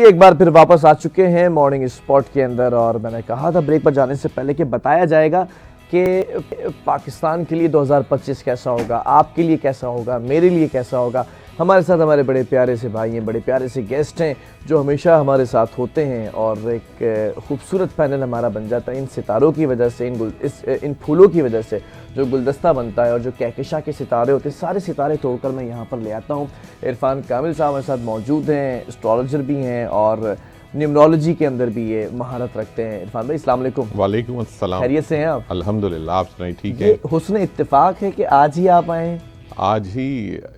चलिए एक बार फिर वापस आ चुके हैं मॉर्निंग स्पॉट के अंदर, और मैंने कहा था ब्रेक पर जाने से पहले कि बताया जाएगा कि पाकिस्तान के लिए 2025 कैसा होगा, आपके लिए कैसा होगा, मेरे लिए कैसा होगा। हमारे साथ हमारे बड़े प्यारे से भाई हैं, बड़े प्यारे से गेस्ट हैं जो हमेशा हमारे साथ होते हैं, और एक खूबसूरत पैनल हमारा बन जाता है इन सितारों की वजह से, इन फूलों की वजह से जो गुलदस्ता बनता है, और जो कहकशा के सितारे होते हैं, सारे सितारे तोड़कर मैं यहाँ पर ले आता हूँ। इरफान कामिल साहब हमारे साथ मौजूद हैं, एस्ट्रोलॉजर भी हैं और न्यूमरोलॉजी के अंदर भी ये महारत रखते हैं। इरफान भाई अस्सलाम वालेकुम। वालेकुम अस्सलाम। खैरियत से हैं आप? अल्हम्दुलिल्लाह, आप सुनाइए ठीक है। ये हुस्न इत्तेफाक है कि आज ही आप आए हैं? आज ही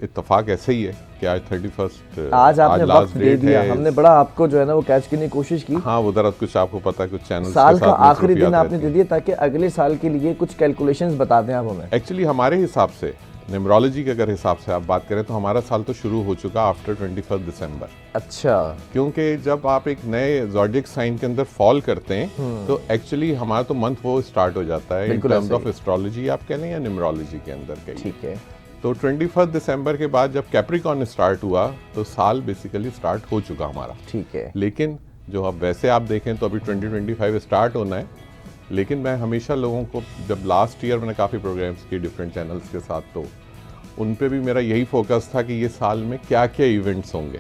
इत्तेफाक ऐसे ही है कि आज 31 आज आपने वक्त दे दिया। है। हमने बड़ा आपको जो है ना वो कैच करने की कोशिश की। हाँ, वो जरा कुछ आपको पता है, कुछ चैनल साल का आखिरी दिन आपने दे दिया ताकि अगले साल के लिए कुछ कैलकुलेशंस बता दें आप हमें। एक्चुअली हमारे हिसाब से न्यूमरोलॉजी के अगर हिसाब से आप बात करें तो हमारा साल तो शुरू हो चुका आफ्टर 21 दिसंबर। अच्छा। क्योंकि जब आप एक नए ज़ोडिएक साइन के अंदर फॉल करते हैं तो एक्चुअली हमारा तो मंथ वो स्टार्ट हो जाता है इन टर्म्स ऑफ एस्ट्रोलॉजी आप कह लें या न्यूमरोलॉजी के अंदर कहीं। ठीक है। तो 21 दिसंबर के बाद जब कैप्रिकॉर्न स्टार्ट हुआ तो साल बेसिकली स्टार्ट हो चुका हमारा। ठीक है। लेकिन जो अब वैसे आप देखें तो अभी 2025 स्टार्ट होना है, लेकिन मैं हमेशा लोगों को, जब लास्ट ईयर मैंने काफ़ी प्रोग्राम्स किए डिफरेंट चैनल्स के साथ, तो उन पे भी मेरा यही फोकस था कि ये साल में क्या क्या इवेंट्स होंगे,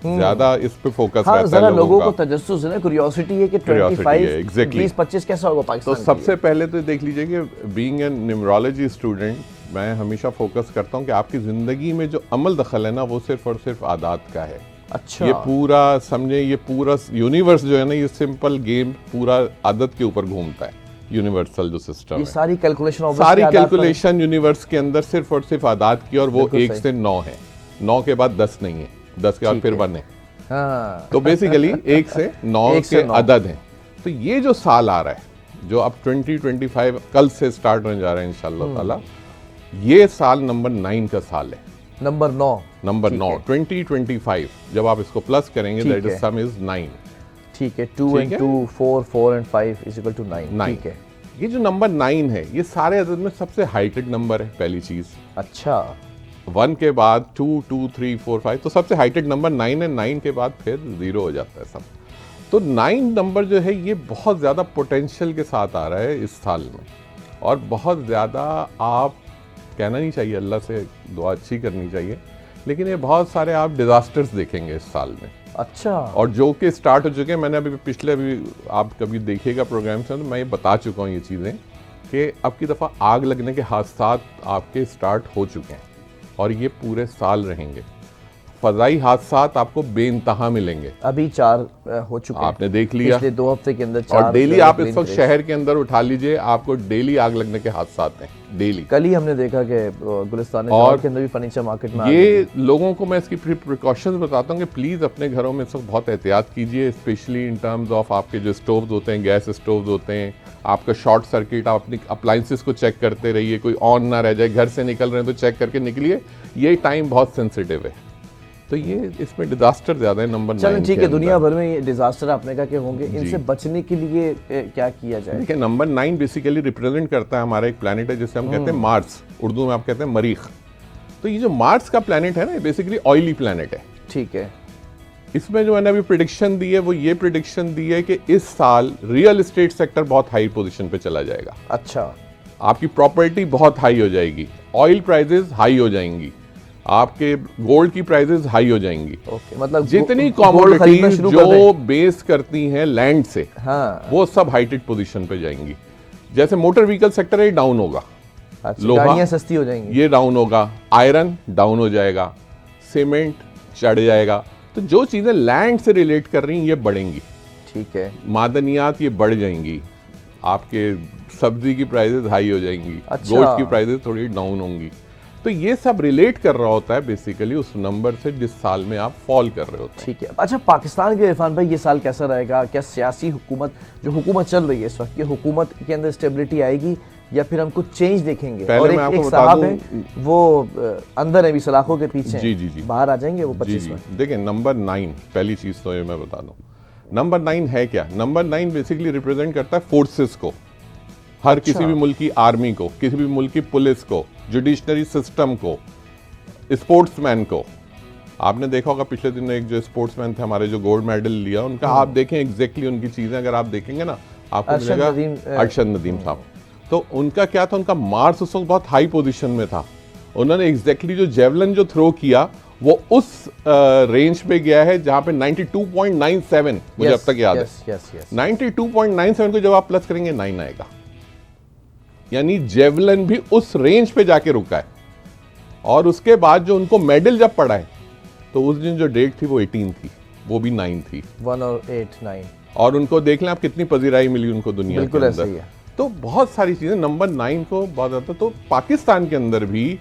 ज़्यादा इस पे फोकस रहता है लोगों को तजस्सुस है ना, क्यूरियोसिटी है कि 25 20-25 कैसा होगा पाकिस्तान। तो सबसे पहले तो देख लीजिए कि बीइंग ए न्यूमरोलॉजी स्टूडेंट मैं हमेशा फोकस करता हूँ कि आपकी ज़िंदगी में जो अमल दखल है ना वो सिर्फ और सिर्फ आदात का है। अच्छा। ये पूरा समझे, ये पूरा यूनिवर्स जो है ना, ये सिंपल गेम पूरा आदत के ऊपर घूमता है। यूनिवर्सल जो सिस्टम है, सारी कैलकुलेशन यूनिवर्स के अंदर सिर्फ और सिर्फ आदात की, और वो 1 से 9 है। 9 के बाद 10 नहीं है, 10 के बाद फिर 1 है। हाँ। तो बेसिकली 1 से 9 के अदद हैं। तो ये जो साल आ रहा है जो अब 2025 कल से स्टार्ट होने जा रहा है इंशाअल्लाह ताला, ये साल नंबर 9 का साल है। नंबर 9 2025 जब आप इसको प्लस करेंगे दैट इज सम इज 9। ठीक है। 2 and 2 4 4 and 5 is equal to 9। ठीक है। ये जो नंबर 9 है ये सारे अदद में सबसे हाइटेड नंबर है, पहली चीज। अच्छा। 1 के बाद 2 2 3 4 5 तो सबसे हाइटेड नंबर 9 है। 9 के बाद फिर 0 हो जाता है सब। तो 9 नंबर जो है ये बहुत ज़्यादा पोटेंशियल के साथ आ रहा है इस साल में, और बहुत ज़्यादा आप कहना नहीं चाहिए, अल्लाह से दुआ अच्छी करनी चाहिए, लेकिन ये बहुत सारे आप डिजास्टर्स देखेंगे इस साल में। अच्छा। और जो कि स्टार्ट हो चुके हैं, मैंने अभी पिछले आप कभी देखिएगा प्रोग्राम से तो मैं ये बता चुका हूँ ये चीज़ें कि अब की दफ़ा आग लगने के हादसात आपके स्टार्ट हो चुके हैं और ये पूरे साल रहेंगे। फ़ज़ाई हादसात आपको बेइंतहा मिलेंगे। अभी 4 हो चुके हैं, आपने देख लिया पिछले 2 हफ्ते के अंदर 4। और डेली आप इस वक्त शहर के अंदर उठा लीजिए, आपको डेली आग लगने के हादसात हैं डेली। कल ही हमने देखा कि गुलिस्तान और के अंदर भी फर्नीचर मार्केट में ये लोगों को मैं इसकी प्रिकॉशंस बताता हूँ कि प्लीज़ अपने घरों में इस वक्त बहुत एहतियात कीजिए, स्पेशली इन टर्म्स ऑफ आपके जो स्टोव्स होते हैं, गैस स्टोव्स होते हैं, आपका शॉर्ट सर्किट, आप अपनी अप्लाइंसेस को चेक करते रहिए, कोई ऑन ना रह जाए। घर से निकल रहे हैं तो चेक करके निकलिए, ये टाइम बहुत सेंसिटिव है। तो ये इसमें डिजास्टर ज्यादा है नंबर 9। ठीक है। दुनिया भर में ये डिजास्टर आपने कहा कि होंगे, इनसे बचने के लिए क्या किया जाए? देखिए, नंबर 9 बेसिकली रिप्रेजेंट करता है हमारा एक प्लैनेट है जिसे हम कहते हैं मार्स, उर्दू में आप कहते हैं मरीख। तो ये जो मार्स का प्लैनेट है ना, बेसिकली ऑयली प्लैनेट है। ठीक है। इसमें जो मैंने अभी प्रेडिक्शन दी है वो ये प्रेडिक्शन दी है कि इस साल रियल एस्टेट सेक्टर बहुत हाई पोजीशन पे चला जाएगा। अच्छा। आपकी प्रॉपर्टी बहुत हाई हो जाएगी, ऑयल प्राइसेस हाई हो जाएंगी, आपके गोल्ड की प्राइसेस हाई हो जाएंगी। ओके। मतलब जितनी कमोडिटीज जो बेस करती हैं लैंड से, हाँ, वो सब हाइटेड पोजीशन पे जाएंगी। जैसे मोटर व्हीकल सेक्टर है, डाउन होगा। अच्छा, गाड़ियां सस्ती हो जाएंगी, ये डाउन होगा। आयरन डाउन हो जाएगा, सीमेंट चढ़ जाएगा। तो जो चीजें लैंड से रिलेट कर रही हैं ये बढ़ेंगी। ठीक है। मादनियात ये बढ़ जाएंगी, आपके सब्जी की प्राइसेस हाई हो जाएंगी। अच्छा। गोल्ड की प्राइसेस थोड़ी डाउन होंगी। तो ये सब रिलेट कर रहा होता है बेसिकली उस नंबर से जिस साल में आप फॉल कर रहे होते हैं। ठीक है। अच्छा, पाकिस्तान के इरफान भाई ये साल कैसा रहेगा? क्या सियासी हुकूमत जो हुकूमत चल रही है इस वक्त, ये हुकूमत के अंदर स्टेबिलिटी आएगी या फिर हम कुछ चेंज देखेंगे? और एक साहब है वो अंदर है भी सलाखों के पीछे, जी जी जी, बाहर आ जाएंगे वो 25 में। देखिए, नंबर 9 पहली चीज तो ये मैं बता दूं, नंबर 9 है क्या? नंबर 9 बेसिकली रिप्रेजेंट करता है फोर्सेस को, हर किसी भी मुल्क की आर्मी को, किसी भी मुल्क की पुलिस को, जुडिशनरी सिस्टम को, स्पोर्ट्समैन को। आपने देखा होगा पिछले दिन एक जो स्पोर्ट्समैन थे हमारे जो गोल्ड मेडल लिया उनका, आप देखें एग्जैक्टली उनकी चीजें अगर आप देखेंगे ना आपको मिलेगा अरशद नदीम साहब। तो उनका क्या था, उनका मार्स उस वक्त बहुत हाई पोजीशन में था। उन्होंने एग्जैक्टली जो जेवलिन जो थ्रो किया वो उस रेंज पे गया है जहां पे 92.97 मुझे अब तक याद है। 92.97 को जब आप प्लस करेंगे 9 आएगा, यानी जेवलिन भी उस रेंज पे जाके रुका है। और उसके बाद जो उनको मेडल जब पड़ा है तो उस दिन जो डेट थी वो 18 थी, वो भी 9 थी, 1 और 8 9। और उनको देख लें आप कितनी पजीराई मिली उनको दुनिया के बिल्कुल ऐसा अंदर। ही है। तो बहुत सारी चीजें नंबर 9 को बहुत ज्यादा, तो पाकिस्तान के अंदर भी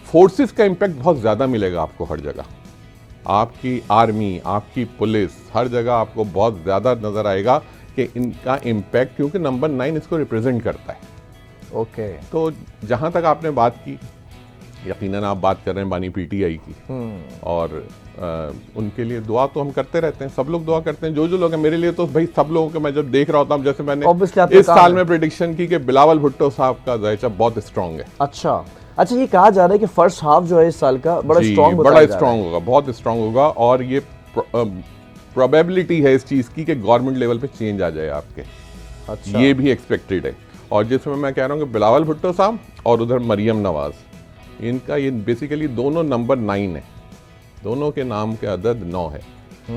फोर्सेस का इंपैक्ट बहुत ज्यादा मिलेगा आपको हर जगह। आपकी आर्मी, आपकी पुलिस, हर जगह आपको बहुत ज्यादा नजर आएगा कि इनका इंपैक्ट, क्योंकि नंबर 9 इसको रिप्रेजेंट करता है। ओके। तो जहां तक आपने बात की, यकीनन आप बात कर रहे हैं बानी पीटीआई की, और उनके लिए दुआ तो हम करते रहते हैं, सब लोग दुआ करते हैं, जो लोग हैं। मेरे लिए तो भाई सब लोगों को मैं जब देख रहा होता हूँ, जैसे मैंने इस साल में प्रेडिक्शन की कि बिलावल भुट्टो साहब का जायचा बहुत स्ट्रांग है। अच्छा, ये कहा जा रहा है कि फर्स्ट हाफ जो है इस साल का बड़ा स्ट्रांग होगा, बहुत स्ट्रांग होगा। और ये प्रोबेबिलिटी है इस चीज की कि गवर्नमेंट लेवल पे चेंज आ जाए आपके। अच्छा। ये भी एक्सपेक्टेड है। और जिसमें मैं कह रहा हूँ कि बिलावल भुट्टो साहब और उधर मरियम नवाज, इनका ये बेसिकली दोनों नंबर 9 है, दोनों के नाम के अदद 9 है।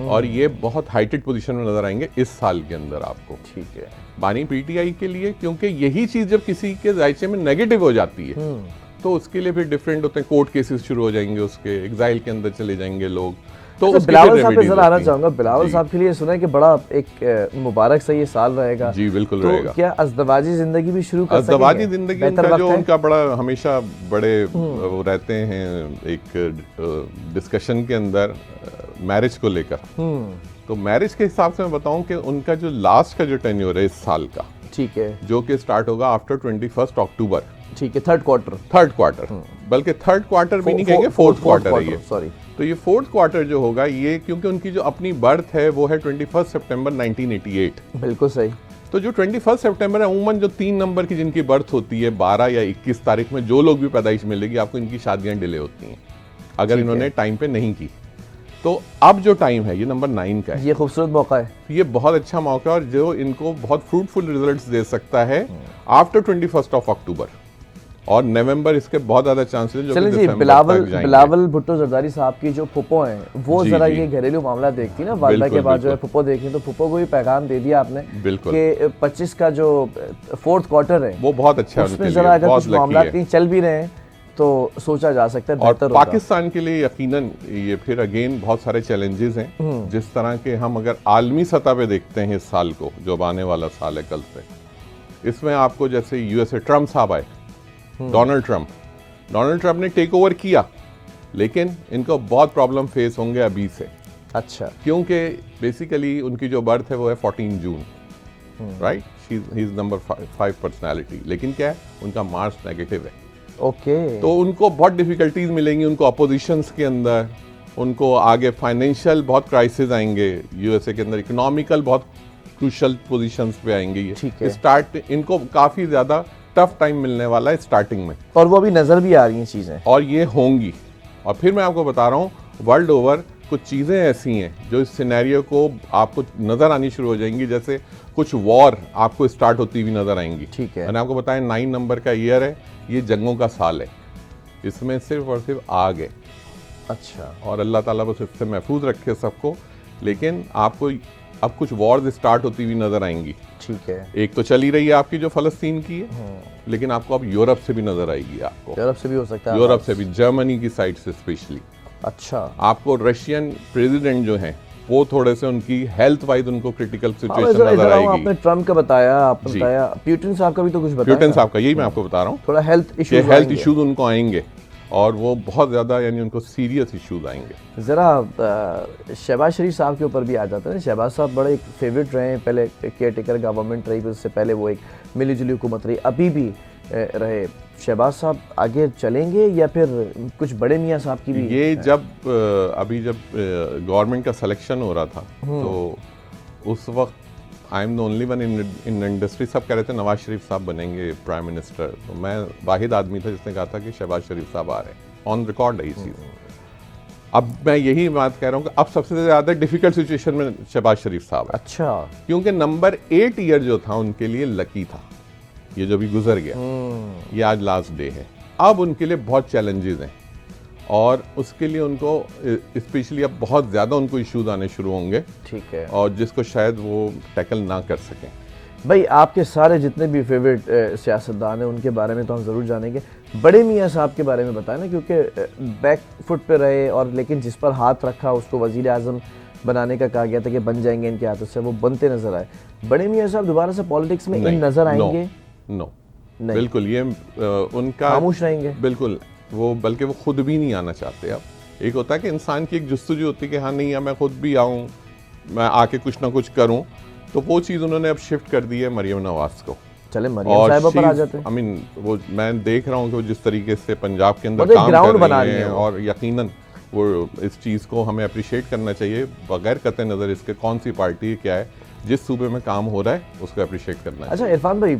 और ये बहुत हाइटेड पोजीशन में नजर आएंगे इस साल के अंदर आपको। ठीक है। बानी पीटीआई के लिए, क्योंकि यही चीज जब किसी के जायचे में नेगेटिव हो जाती है तो उसके लिए फिर डिफरेंट होते हैं, कोर्ट केसेस शुरू हो जाएंगे, उसके एग्जाइल के अंदर चले जाएंगे लोग। तो बिलावल साहब पे जरा आना चाहूंगा। बिलावल साहब के लिए सुना है कि बड़ा एक मुबारक सा ये साल रहेगा। जी बिल्कुल तो रहेगा। क्या अज़दवाजी जिंदगी भी शुरू कर सकेंगे? अज़दवाजी जिंदगी उनका जो उनका बड़ा हमेशा बड़े वो रहते हैं एक डिस्कशन के अंदर मैरिज को लेकर। तो मैरिज के हिसाब से मैं बताऊं कि उनका जो लास्ट का जो टेन्योर है इस साल का, ठीक है, जो कि स्टार्ट होगा आफ्टर 21 अक्टूबर। ठीक है, थर्ड क्वार्टर, बल्कि थर्ड क्वार्टर भी नहीं कहेंगे, फोर्थ क्वार्टर है ये। सॉरी। तो ये फोर्थ क्वार्टर जो होगा ये, क्योंकि उनकी जो अपनी बर्थ है वो है 21 सितंबर 1988। बिल्कुल सही। तो जो 21 सितंबर है, अमूमन जो 3 नंबर की जिनकी बर्थ होती है 12 या 21 तारीख में, जो लोग भी पैदाइश मिलेगी आपको, इनकी शादियां डिले होती हैं अगर इन्होंने टाइम पे नहीं की। तो अब जो टाइम है ये नंबर 9 का है। ये खूबसूरत मौका है, ये बहुत अच्छा मौका है, और जो इनको बहुत फ्रूटफुल रिजल्ट्स दे सकता है आफ्टर 21 अक्टूबर। और नवंबर इसके बहुत ज्यादा चांसेस है। चलिए जी, बिलावल भुट्टो जरदारी साहब की जो फुप्पो हैं वो जरा ये घरेलू मामला देखती ना, वालिदा के बाद जो है फुप्पो देखी, तो फुप्पो को भी पैगाम दे दिया आपने कि 25 का जो फोर्थ क्वार्टर है वो बहुत अच्छा है, उसमें जरा अगर कुछ मामला कहीं चल भी रहे हैं तो सोचा जा सकता है बेहतर होगा। पाकिस्तान के लिए यकीनन ये फिर अगेन बहुत सारे चैलेंजेस हैं, जिस तरह के हम अगर आलमी सतह पे देखते हैं इस साल को, जो अब आने वाला साल है कल से, इसमें आपको जैसे यूएसए ट्रम्प साहब आए, डोनाल्ड ट्रम्प ने टेक ओवर किया, लेकिन इनको बहुत प्रॉब्लम फेस होंगे अभी से। अच्छा। क्योंकि बेसिकली उनकी जो बर्थ है वो है 14 June, right, he is number 5 personality, लेकिन क्या है उनका मार्स नेगेटिव है। ओके। तो उनको बहुत डिफिकल्टीज मिलेंगी, उनको अपोजिशंस के अंदर, उनको आगे फाइनेंशियल बहुत क्राइसिस आएंगे, यूएसए के अंदर इकोनॉमिकल बहुत क्रूशल पोजीशंस पे आएंगे। ये स्टार्ट इनको काफी ज्यादा टफ टाइम मिलने वाला है स्टार्टिंग में, और वो भी नजर भी आ रही हैं चीजें, और ये होंगी। और फिर मैं आपको बता रहा हूँ वर्ल्ड ओवर कुछ चीजें ऐसी हैं जो इस सिनेरियो को आपको नजर आनी शुरू हो जाएंगी, जैसे कुछ वॉर आपको स्टार्ट होती हुई नजर आएंगी। ठीक है। मैंने आपको बताया 9 नंबर का ईयर है, ये जंगों का साल है, इसमें सिर्फ और सिर्फ आग है। अच्छा। और अल्लाह ताला बस इससे महफूज रखे सबको, लेकिन आपको अब कुछ वॉर्स स्टार्ट होती हुई नजर आएंगी। ठीक है। एक तो चली रही है आपकी जो फलस्तीन की है, लेकिन आपको अब यूरोप से भी नजर आएगी, आपको यूरोप से भी हो सकता है, यूरोप से भी, जर्मनी की साइड से स्पेशली। अच्छा। आपको रशियन प्रेसिडेंट जो हैं वो थोड़े से उनकी हेल्थ वाइज उनको क्रिटिकल सिचुएशन नजर आएगी। आपने ट्रम्प का बताया, आपने बताया प्यूटिन साहब का भी तो कुछ बताया। प्यूटिन साहब का यही मैं आपको बता रहा हूँ, थोड़ा हेल्थ इश्यूज उनको आएंगे, और वो बहुत ज़्यादा, यानी उनको सीरियस इश्यूज आएंगे। ज़रा शहबाज शरीफ साहब के ऊपर भी आ जाता है। शहबाज साहब बड़े एक फेवरेट रहे हैं, पहले केयर टेकर गवर्नमेंट रही, उससे पहले वो एक मिली जुली हुकूमत रही, अभी भी रहे। शहबाज साहब आगे चलेंगे या फिर कुछ बड़े मियाँ साहब की भी? ये जब गवर्नमेंट का सिलेक्शन हो रहा था तो उस वक्त I am the only one in industry, सब कह रहे थे नवाज शरीफ साहब बनेंगे प्राइम मिनिस्टर, तो मैं वाहिद आदमी था जिसने कहा था कि शहबाज शरीफ साहब आ रहे हैं, ऑन रिकॉर्ड है ये चीज़। अब मैं यही बात कह रहा हूँ कि अब सबसे ज़्यादा डिफिकल्ट सिचुएशन में शहबाज शरीफ साहब है, अच्छा, क्योंकि नंबर 8 ईयर जो था उनके लिए लकी था, ये जो भी गुजर गया, ये आज लास्ट डे है। अब उनके लिए बहुत चैलेंजेस हैं और उसके लिए उनको स्पेशली अब बहुत ज़्यादा उनको इश्यूज आने शुरू होंगे, ठीक है, और जिसको शायद वो टैकल ना कर सकें। भाई आपके सारे जितने भी फेवरेट सियासतदान हैं उनके बारे में तो हम ज़रूर जानेंगे। बड़े मियाँ साहब के बारे में बताएं ना, क्योंकि बैक फुट पे रहे और लेकिन जिस पर हाथ रखा उसको वज़ीर आज़म बनाने का कहा गया था कि बन जाएंगे इनके हाथों से, वो बनते नज़र आए। बड़े मियाँ साहब दोबारा से पॉलिटिक्स में इन नज़र आएंगे? नो, बिल्कुल, ये उनका खामोश रहेंगे बिल्कुल, वो बल्कि वो खुद भी नहीं आना चाहते। अब एक होता है कि इंसान की एक जुस्तजू होती है कि हाँ नहीं, मैं खुद भी आऊँ, मैं आके कुछ ना कुछ करूँ, तो वो चीज़ उन्होंने अब शिफ्ट कर दी है मरियम नवाज को। चले मरियम साहिबा पर आ जाते हैं। आई मीन वो मैं देख रहा हूँ कि वो जिस तरीके से पंजाब के अंदर काम ग्राउंड कर बना रही रही हैं, हैं और यकीनन वो इस चीज़ को हमें अप्रिशिएट करना चाहिए, बगैर कतई नज़र इसके कौन सी पार्टी क्या है, जिस सूबे में काम हो रहा है उसको अप्रिशिएट करना अच्छा इरफान भाई,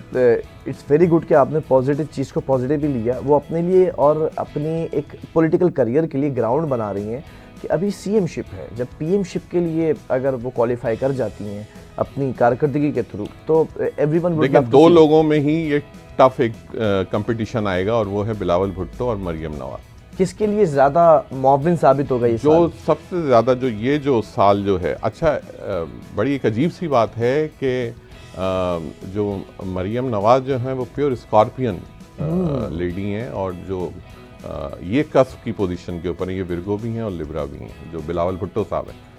इट्स वेरी गुड कि आपने पॉजिटिव चीज़ को पॉजिटिव ही लिया, वो अपने लिए और अपनी एक पॉलिटिकल करियर के लिए ग्राउंड बना रही हैं कि अभी सीएमशिप है, जब पीएमशिप के लिए अगर वो क्वालिफाई कर जाती हैं अपनी कारकर्दगी के थ्रू, तो एवरीवन वुड लेकिन दो लोगों में ही ये टफ एक कंपटीशन आएगा, और वो है बिलावल भुट्टो और मरियम नवाज। किसके लिए ज़्यादा मुआविन साबित होगा ये जो साल? सबसे ज़्यादा जो साल जो है, अच्छा बड़ी एक अजीब सी बात है कि जो मरियम नवाज जो है वो प्योर स्कॉर्पियन लेडी हैं, और जो ये कस्प की पोजीशन के ऊपर ये विर्गो भी हैं और लिब्रा भी हैं, जो बिलावल भुट्टो साहब है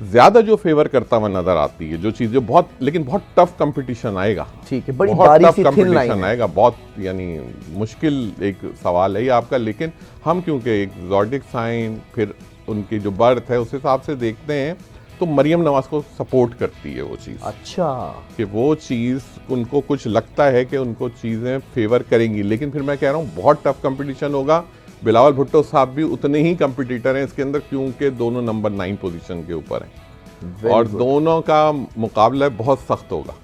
ज़्यादा जो फेवर करता हुआ नजर आती है, जो चीज़ जो बहुत, लेकिन बहुत टफ कंपटीशन आएगा, ठीक है, बड़ी बहुत बारीक टफ सी थिन लाइन कंपटीशन आएगा, बहुत यानी मुश्किल एक सवाल है ये आपका। लेकिन हम क्योंकि एक ज़ोडिएक साइन, फिर उनकी जो बर्थ है उस हिसाब से देखते हैं, तो मरियम नवाज को सपोर्ट करती है वो चीज़। अच्छा, कि वो चीज़ उनको कुछ लगता है कि उनको चीज़ें फेवर करेंगी, लेकिन फिर मैं कह रहा हूँ बहुत टफ कंपटीशन होगा। बिलावल भुट्टो साहब भी उतने ही कंपटीटर हैं इसके अंदर, क्योंकि दोनों नंबर 9 पोजीशन के ऊपर हैं, और दोनों का मुकाबला बहुत सख्त होगा।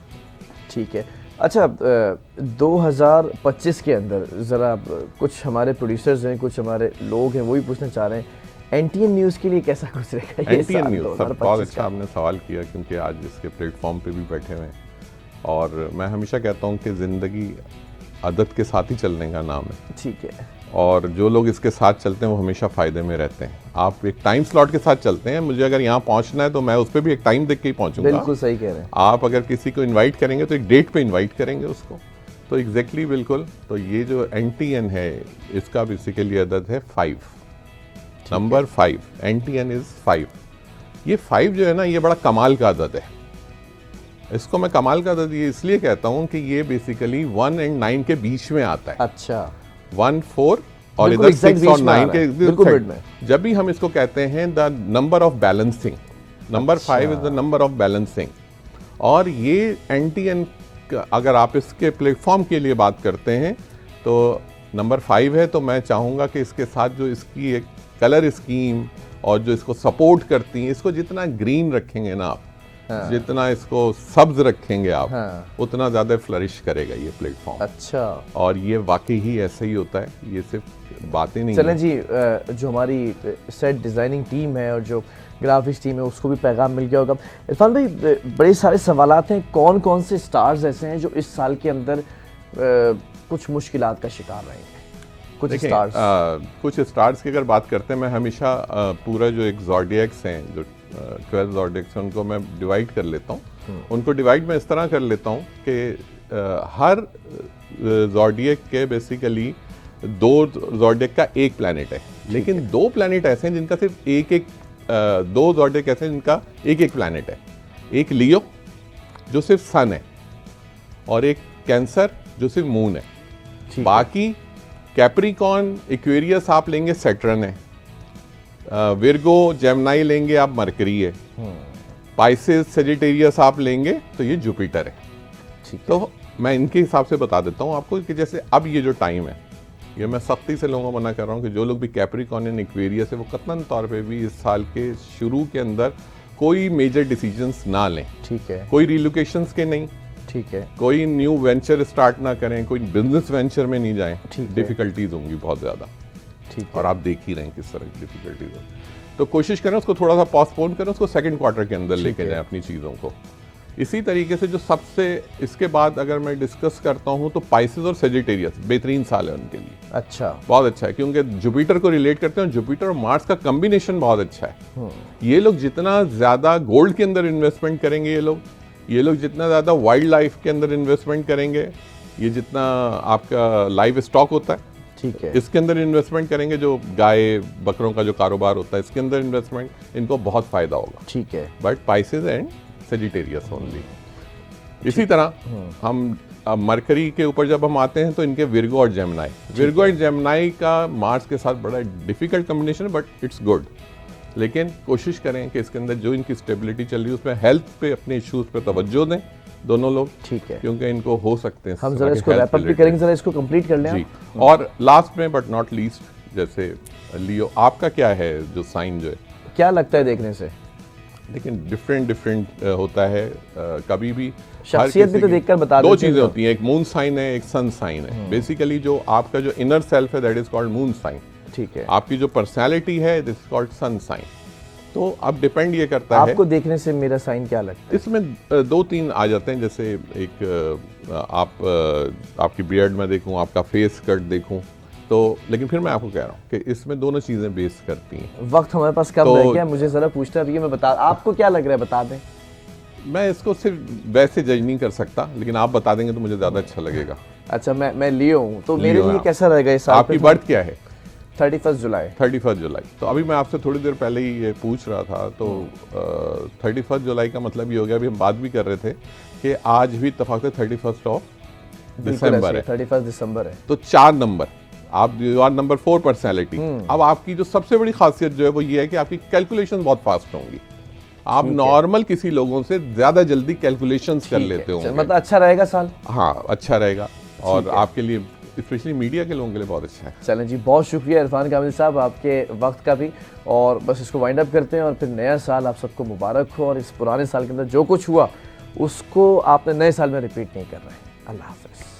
ठीक है। अच्छा 2025 के अंदर ज़रा कुछ हमारे प्रोड्यूसर्स हैं, कुछ हमारे लोग हैं, वो भी पूछना चाह रहे हैं एनटीएन न्यूज़ के लिए कैसा कुछ रहेगा ये एनटीएन साल न्यूज़, सब 2025 बहुत अच्छा का? आपने सवाल किया, क्योंकि आज इसके प्लेटफॉर्म पे भी बैठे हुए हैं, और मैं हमेशा कहता हूँ कि ज़िंदगी आदत के साथ ही चलने का नाम है। ठीक है, और जो लोग इसके साथ चलते हैं वो हमेशा फ़ायदे में रहते हैं। आप एक टाइम स्लॉट के साथ चलते हैं, मुझे अगर यहाँ पहुँचना है तो मैं उस पर भी एक टाइम देख के ही पहुँचूंगा। बिल्कुल सही कह रहे हैं। आप अगर किसी को इनवाइट करेंगे तो एक डेट पे इनवाइट करेंगे उसको, तो एग्जैक्टली बिल्कुल। तो ये जो एनटीएन है इसका बेसिकली अदद है 5, नंबर 5, एनटीएन इज़ 5। ये 5 जो है ना, ये बड़ा कमाल का अदद है। इसको मैं कमाल का अदद ये इसलिए कहता हूँ कि ये बेसिकली 1 और 9 के बीच में आता है। अच्छा, 1, 4 और बिल्कुल इधर exact 6 और बीच में 9 आ रहा के है, बिल्कुल मिड में। जब भी हम इसको कहते हैं the number of balancing, number 5 is the number of balancing. और ये एनटीएन अगर आप इसके प्लेटफॉर्म के लिए बात करते हैं तो नंबर 5 है, तो मैं चाहूँगा कि इसके साथ जो इसकी एक कलर स्कीम और जो इसको सपोर्ट करती हैं, इसको जितना ग्रीन रखेंगे ना आप, हाँ। जितना इसको सब्ज रखेंगे आप, हाँ। उतना ज़्यादा फ्लरिश करेगा ये प्लेटफॉर्म। अच्छा, और ये वाकई ही ऐसा ही होता है, ये सिर्फ बातें नहीं चलें हैं। जी, जो हमारी सेट डिज़ाइनिंग टीम है और जो ग्राफिक्स टीम है उसको भी पैगाम मिल गया होगा। इरफान भाई, बड़े सारे सवालात हैं, कौन कौन से स्टार्स ऐसे हैं जो इस साल के अंदर कुछ मुश्किलात का शिकार रहेंगे? कुछ देखिए, स्टार्स, कुछ स्टार्स की अगर बात करते हैं, मैं हमेशा पूरा जो एक ज़ोडिएक्स हैं, जो 12 ज़ोडिएक्स हैं, उनको मैं डिवाइड कर लेता हूँ। उनको डिवाइड मैं इस तरह कर लेता हूँ कि हर ज़ोडिएक के बेसिकली 2 ज़ोडिएक का एक प्लैनेट है, लेकिन 2 प्लैनेट ऐसे हैं जिनका सिर्फ एक 2 ज़ोडिएक ऐसे हैं जिनका एक प्लैनेट है। एक लियो जो सिर्फ सन है, और एक कैंसर जो सिर्फ मून है। बाकी कैप्रिकॉन, इक्वेरियस आप लेंगे सैटर्न है, विर्गो जेमिनी लेंगे आप मरकरी है, पाइसेस सेजिटेरियस आप लेंगे तो ये जुपिटर है। तो मैं इनके हिसाब से बता देता हूँ आपको कि जैसे अब ये जो टाइम है, ये मैं सख्ती से लोगों को मना कर रहा हूँ कि जो लोग भी कैप्रिकॉन एंड इक्वेरियस है वो कतन तौर पे भी इस साल के शुरू के अंदर कोई मेजर डिसीजंस ना लें। ठीक है, कोई रिलोकेशंस के नहीं, ठीक है, कोई न्यू वेंचर स्टार्ट ना करें, कोई बिजनेस वेंचर में नहीं जाएं, ठीक है। डिफिकल्टीज होंगी बहुत ज़्यादा। ठीक है। और आप देख ही रहे हैं किस तरह की डिफिकल्टीज है। तो कोशिश करें उसको थोड़ा सा पोस्टपोन करें, उसको सेकंड क्वार्टर के अंदर लेके जाएं अपनी चीज़ों को। इसी तरीके से जो सबसे इसके बाद अगर मैं डिस्कस करता हूँ तो पाइसेस और सेजिटेरियस बेहतरीन साल है उनके लिए। अच्छा, बहुत अच्छा है, क्योंकि जुपिटर को रिलेट करते हैं, जुपिटर और मार्स का कॉम्बिनेशन बहुत अच्छा है। ये लोग जितना ज़्यादा गोल्ड के अंदर इन्वेस्टमेंट करेंगे, ये लोग जितना ज़्यादा वाइल्ड लाइफ के अंदर इन्वेस्टमेंट करेंगे, ये जितना आपका लाइव स्टॉक होता है ठीक है, इसके अंदर इन्वेस्टमेंट करेंगे, जो गाय बकरों का जो कारोबार होता है इसके अंदर इन्वेस्टमेंट, इनको बहुत फायदा होगा। ठीक है। But Pisces and Sagittarius only. इसी तरह हम मरकरी के ऊपर जब हम आते हैं तो इनके विर्गो और जेमिनाई, विर्गो एंड जेमिनाई का मार्स के साथ बड़ा डिफिकल्ट कॉम्बिनेशन है, बट इट्स गुड। लेकिन कोशिश करें कि इसके अंदर जो इनकी स्टेबिलिटी चल रही है उसमें हेल्थ पे, अपने इश्यूज पे तवज्जो दें दोनों लोग, ठीक है, क्योंकि इनको हो सकते हैं। हम जरा इसको रैप अप भी करेंगे, जरा इसको कंप्लीट कर लें जी। और लास्ट में बट नॉट लीस्ट, जैसे लियो, आपका क्या है जो साइन जो है, क्या लगता है देखने से? लेकिन डिफरेंट होता है कभी भी शख्सियत भी तो देखकर बता दो देते हैं चीजें ना। होती हैं, एक मून साइन है, एक सन साइन है। बेसिकली जो आपका जो इनर सेल्फ है that is called moon sign, ठीक है। आपकी जो पर्सनालिटी है this is called sun sign. तो अब डिपेंड ये करता है, आपको देखने से मेरा साइन क्या लगता है? इसमें दो तीन आ जाते हैं, जैसे एक आपकी बियर्ड में देखूं, आपका फेस कट देखूं, तो लेकिन फिर मैं आपको कह रहा हूँ कि इसमें दोनों चीजें बेस करती हैं। वक्त हमारे पास कम तो- रह गया, मुझे जरा पूछना भी है, मैं बता, आपको क्या लग रहा है बता दें। मैं इसको सिर्फ वैसे जज नहीं कर सकता, लेकिन आप बता देंगे तो मुझे ज्यादा अच्छा लगेगा। अच्छा, मैं लियो हूँ, तो मेरे लियो लिए हैं कैसा रहेगा इस साल? आपकी बर्थ क्या है? 31 जुलाई। 31 जुलाई। तो अभी मैं आपसे थोड़ी देर पहले ही ये पूछ रहा था, तो 31 जुलाई का मतलब ये हो गया, अभी हम बात भी कर रहे थे कि आज भी इत्तेफाक से 31 ऑफ दिसंबर है, 31 दिसंबर है। तो 4 नंबर, आप यू आर नंबर 4 पर्सनैलिटी। अब आपकी जो सबसे बड़ी खासियत जो है वो ये है कि आपकी कैलकुलेशन बहुत फास्ट होंगी, आप नॉर्मल किसी लोगों से ज्यादा जल्दी कैलकुलेशंस कर लेते होंगे। मतलब अच्छा रहेगा साल? हाँ, अच्छा रहेगा, और आपके लिए स्पेशली मीडिया के लोगों के लिए बहुत अच्छा है। चलें जी, बहुत शुक्रिया इरफान कामिल साहब आपके वक्त का भी, और बस इसको वाइंड अप करते हैं, और फिर नया साल आप सबको मुबारक हो, और इस पुराने साल के अंदर जो कुछ हुआ उसको आपने नए साल में रिपीट नहीं कर रहे हैं। अल्लाह हाफ़िज़।